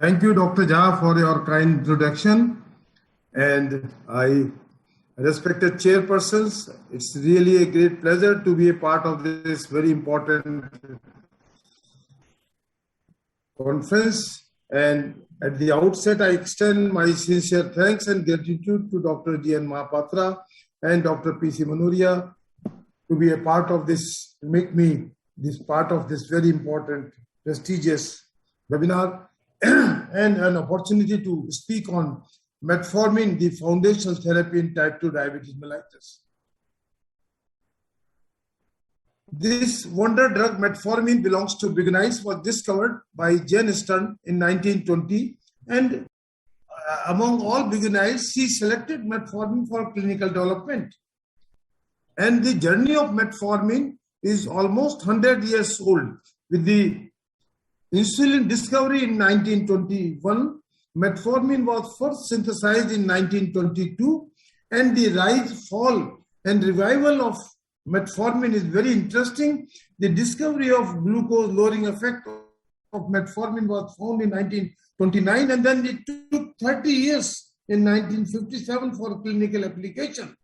Thank you, Dr. Jha, for your kind introduction. And I respected chairpersons. It's really a great pleasure to be a part of this very important conference. And at the outset, I extend my sincere thanks and gratitude to Dr. G.N. Mahapatra and Dr. P.C. Manuria to be a part of this, make me this part of this very important, prestigious webinar and an opportunity to speak on metformin, the foundational therapy in type 2 diabetes mellitus. This wonder drug metformin belongs to Bigonize, was discovered by Jane Stern in 1920, and among all Bigonize, she selected metformin for clinical development. And the journey of metformin is almost 100 years old. With the insulin discovery in 1921, metformin was first synthesized in 1922, and the rise, fall, and revival of metformin is very interesting. The discovery of glucose-lowering effect of metformin was found in 1929, and then it took 30 years in 1957 for clinical application.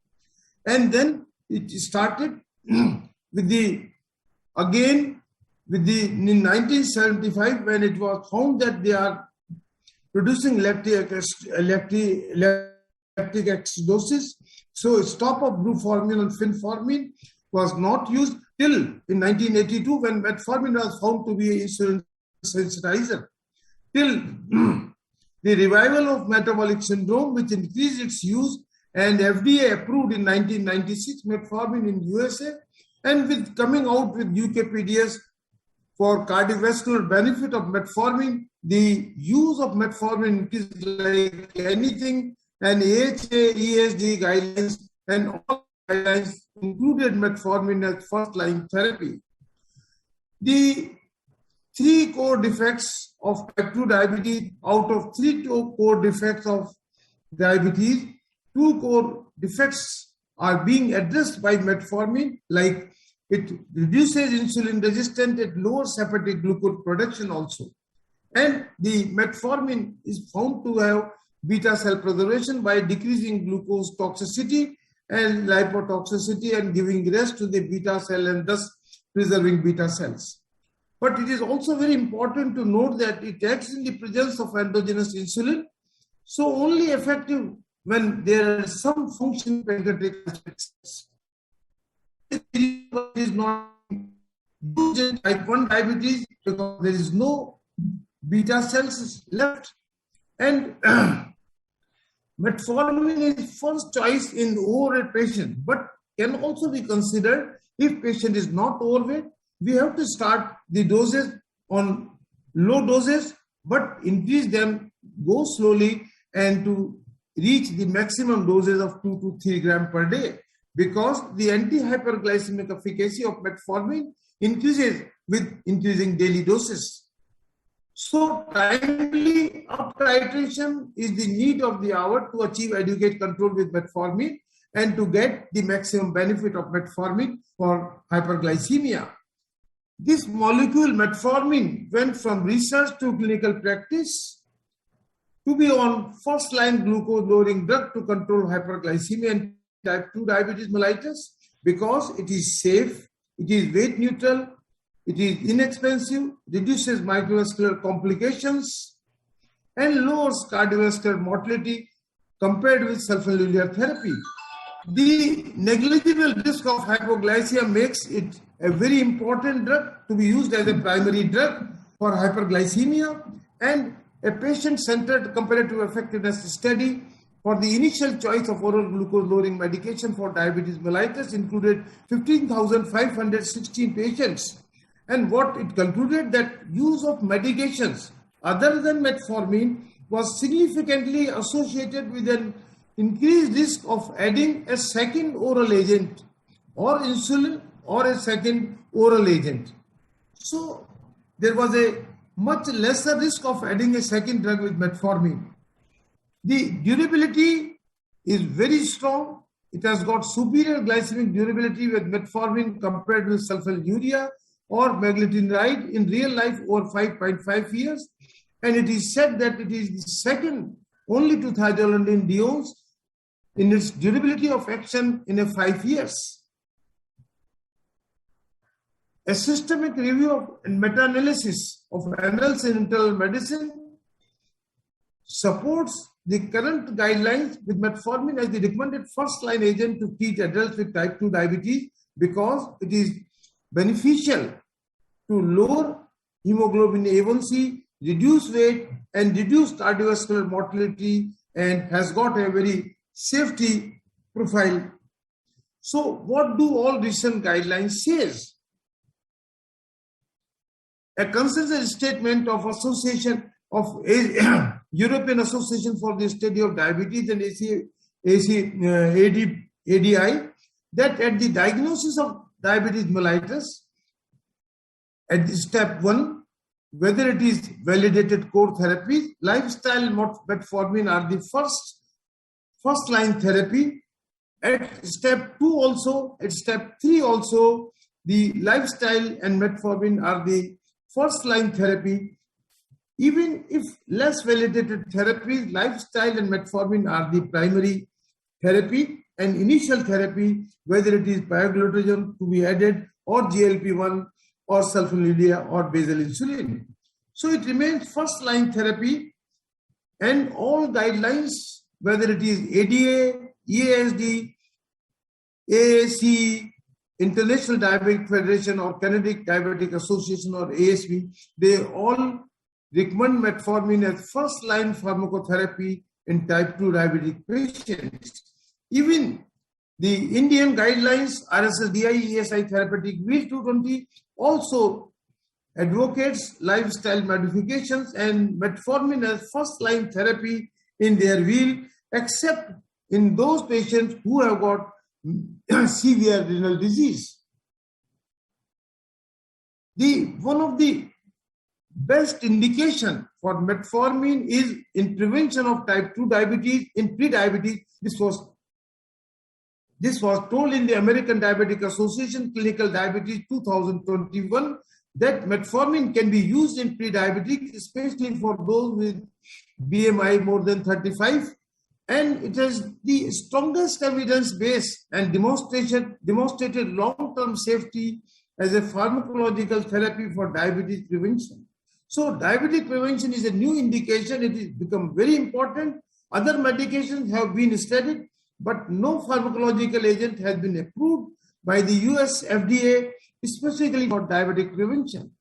And then it started with the, again, in 1975, when it was found that they are producing lactic acidosis. So stop of gluformin and fenformin was not used till in 1982, when metformin was found to be an insulin sensitizer. Till the revival of metabolic syndrome, which increased its use, and FDA approved in 1996 metformin in USA, and with coming out with UKPDS for cardiovascular benefit of metformin, the use of metformin is like anything, and AHA, ESG guidelines and all guidelines included metformin as first-line therapy. The 3 core defects of type 2 diabetes, out of 3 core defects of diabetes, 2 core defects are being addressed by metformin, like it reduces insulin resistance, it lowers hepatic glucose production also. And the metformin is found to have beta cell preservation by decreasing glucose toxicity and lipotoxicity and giving rest to the beta cell and thus preserving beta cells. But it is also very important to note that it acts in the presence of endogenous insulin, so only effective when there is some function pancreatic cells. It is not used in type 1 diabetes because there is no beta cells left. And metformin is first choice in overweight patient, but can also be considered if patient is not overweight. We have to start the doses on low doses, but increase them, go slowly, and to reach the maximum doses of 2 to 3 grams per day, because the anti-hyperglycemic efficacy of metformin increases with increasing daily doses. So timely up titration is the need of the hour to achieve adequate control with metformin and to get the maximum benefit of metformin for hyperglycemia. This molecule metformin went from research to clinical practice to be on first-line glucose-lowering drug to control hyperglycemia and type 2 diabetes mellitus, because it is safe, it is weight neutral, it is inexpensive, reduces microvascular complications, and lowers cardiovascular mortality compared with sulfonylurea therapy. The negligible risk of hypoglycemia makes it a very important drug to be used as a primary drug for hyperglycemia, and a patient-centered comparative effectiveness study for the initial choice of oral glucose-lowering medication for diabetes mellitus included 15,516 patients. And what it concluded, that use of medications other than metformin was significantly associated with an increased risk of adding a second oral agent or insulin or a second oral agent. So there was a much lesser risk of adding a second drug with metformin. The durability is very strong. It has got superior glycemic durability with metformin compared with sulfonylurea or meglitineride in real life over 5.5 years. And it is said that it is the second only to thiazolidinediones in its durability of action in 5 years. A systemic review of and meta-analysis of annals in internal medicine supports the current guidelines with metformin as the recommended first-line agent to treat adults with type 2 diabetes because it is beneficial to lower hemoglobin A1C, reduce weight, and reduce cardiovascular mortality, and has got a very safety profile. So what do all recent guidelines say? A consensus statement of Association of European Association for the Study of Diabetes and ADI that at the diagnosis of diabetes mellitus, at the step 1, whether it is validated core therapies, lifestyle metformin are the first line therapy. At step 2 also, at step 3 also, the lifestyle and metformin are the first line therapy. Even if less validated therapies, lifestyle and metformin are the primary therapy and initial therapy, whether it is pioglitazone to be added or GLP-1 or sulfonylurea or basal insulin. So it remains first line therapy, and all guidelines, whether it is ADA, EASD, AAC, International Diabetic Federation or Canadian Diabetic Association or ASB, they all recommend metformin as first line pharmacotherapy in type 2 diabetic patients. Even the Indian guidelines, RSSDI, ESI Therapeutic Wheel 220 also advocates lifestyle modifications and metformin as first line therapy in their wheel, except in those patients who have got severe renal disease. One of the best indication for metformin is in prevention of type 2 diabetes in pre-diabetes. This was told in the American Diabetic Association Clinical Diabetes 2021 that metformin can be used in pre-diabetic, especially for those with BMI more than 35. And it has the strongest evidence base and demonstrated long-term safety as a pharmacological therapy for diabetes prevention. So diabetic prevention is a new indication. It has become very important. Other medications have been studied, but no pharmacological agent has been approved by the US FDA specifically for diabetic prevention.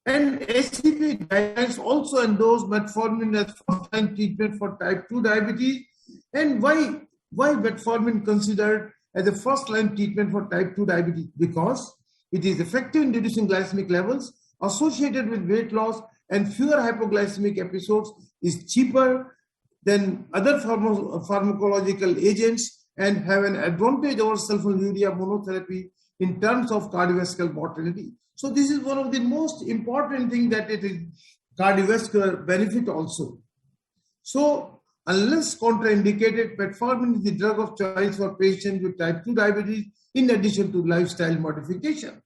And ACP guidelines also endorse metformin as first-line treatment for type 2 diabetes. And why metformin considered as a first-line treatment for type 2 diabetes? Because it is effective in reducing glycemic levels, associated with weight loss and fewer hypoglycemic episodes, is cheaper than other pharmacological agents, and have an advantage over sulfonylurea monotherapy in terms of cardiovascular mortality. So this is one of the most important things, that it is cardiovascular benefit also. So unless contraindicated, metformin is the drug of choice for patients with type 2 diabetes in addition to lifestyle modification.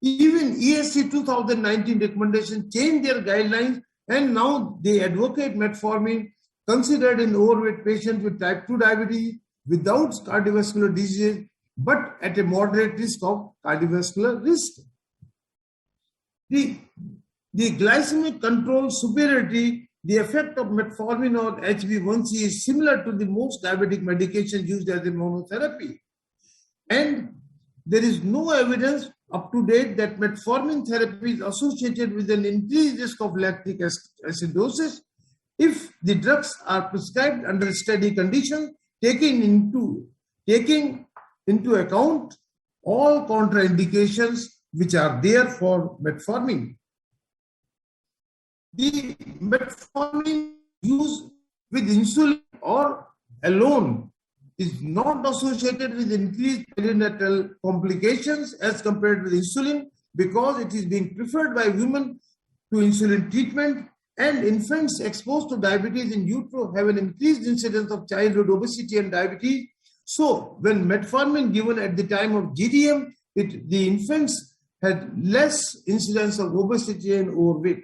Even ESC 2019 recommendation changed their guidelines, and now they advocate metformin considered in overweight patients with type 2 diabetes without cardiovascular disease, but at a moderate risk of cardiovascular risk. The glycemic control superiority, the effect of metformin on HbA1c is similar to the most diabetic medications used as a monotherapy. And there is no evidence up to date that metformin therapy is associated with an increased risk of lactic acidosis if the drugs are prescribed under steady conditions, taking into account all contraindications which are there for metformin. The metformin used with insulin or alone is not associated with increased perinatal complications as compared with insulin, because it is being preferred by women to insulin treatment, and infants exposed to diabetes in utero have an increased incidence of childhood obesity and diabetes. So when metformin given at the time of GDM, the infants had less incidence of obesity and overweight.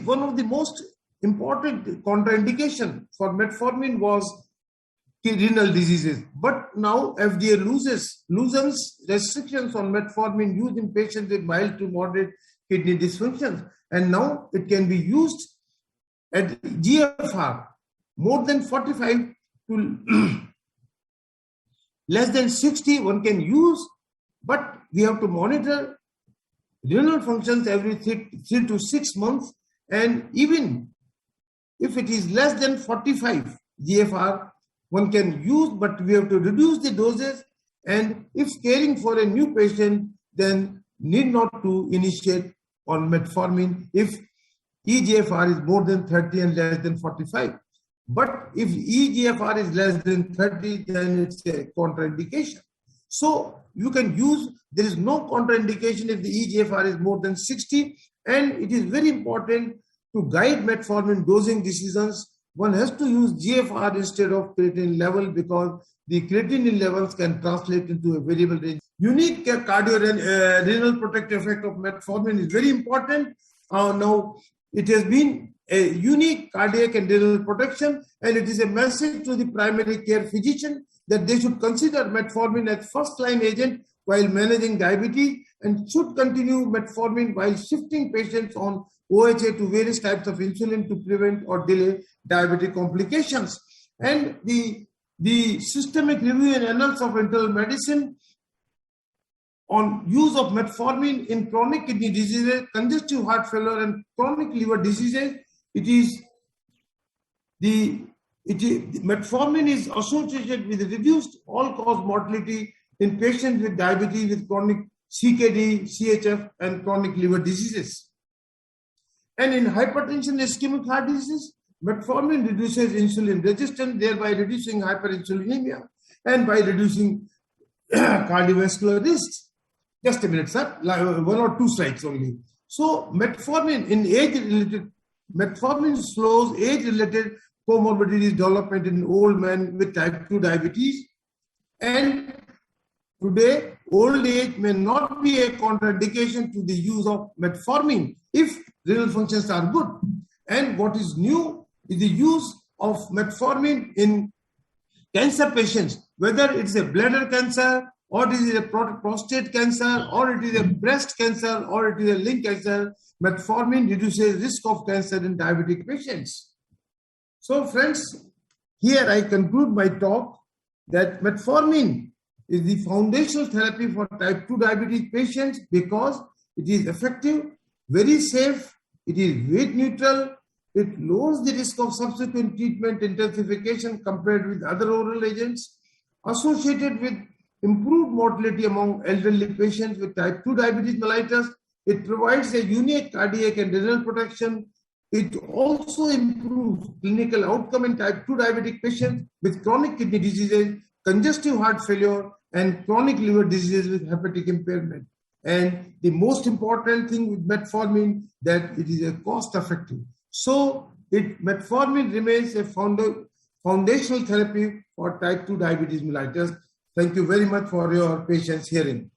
One of the most important contraindication for metformin was renal diseases. But now FDA loosens restrictions on metformin used in patients with mild to moderate kidney dysfunctions. And now it can be used at GFR more than 45 to less than 60, one can use, but we have to monitor renal functions every 3 to 6 months. And even if it is less than 45 GFR, one can use, but we have to reduce the doses. And if caring for a new patient, then need not to initiate on metformin if eGFR is more than 30 and less than 45. But if eGFR is less than 30, then it's a contraindication. So you can use, there is no contraindication if the eGFR is more than 60. And it is very important to guide metformin dosing decisions. One has to use GFR instead of creatinine level, because the creatinine levels can translate into a variable range. Unique renal protective effect of metformin is very important. Now, it has been a unique cardiac and renal protection, and it is a message to the primary care physician that they should consider metformin as first-line agent while managing diabetes, and should continue metformin while shifting patients on OHA to various types of insulin to prevent or delay diabetic complications. And the systemic review in Annals of Internal Medicine on use of metformin in chronic kidney diseases, congestive heart failure, and chronic liver diseases, metformin is associated with reduced all-cause mortality in patients with diabetes with chronic CKD, CHF, and chronic liver diseases. And in hypertension and ischemic heart disease, metformin reduces insulin resistance, thereby reducing hyperinsulinemia and by reducing cardiovascular risks. Just a minute, sir. 1 or 2 slides only. So metformin metformin slows age-related comorbidities development in old men with type 2 diabetes. And today, old age may not be a contraindication to the use of metformin if renal functions are good. And what is new is the use of metformin in cancer patients, whether it's a bladder cancer, or it is a prostate cancer, or it is a breast cancer, or it is a lung cancer. Metformin reduces risk of cancer in diabetic patients. So friends, here I conclude my talk that metformin is the foundational therapy for type 2 diabetes patients because it is effective, very safe, it is weight neutral, it lowers the risk of subsequent treatment intensification compared with other oral agents, associated with improved mortality among elderly patients with type 2 diabetes mellitus. It provides a unique cardiac and renal protection. It also improves clinical outcome in type 2 diabetic patients with chronic kidney diseases, congestive heart failure, and chronic liver diseases with hepatic impairment. And the most important thing with metformin, that it is a cost effective. So metformin remains a foundational therapy for type 2 diabetes mellitus. Thank you very much for your patience hearing.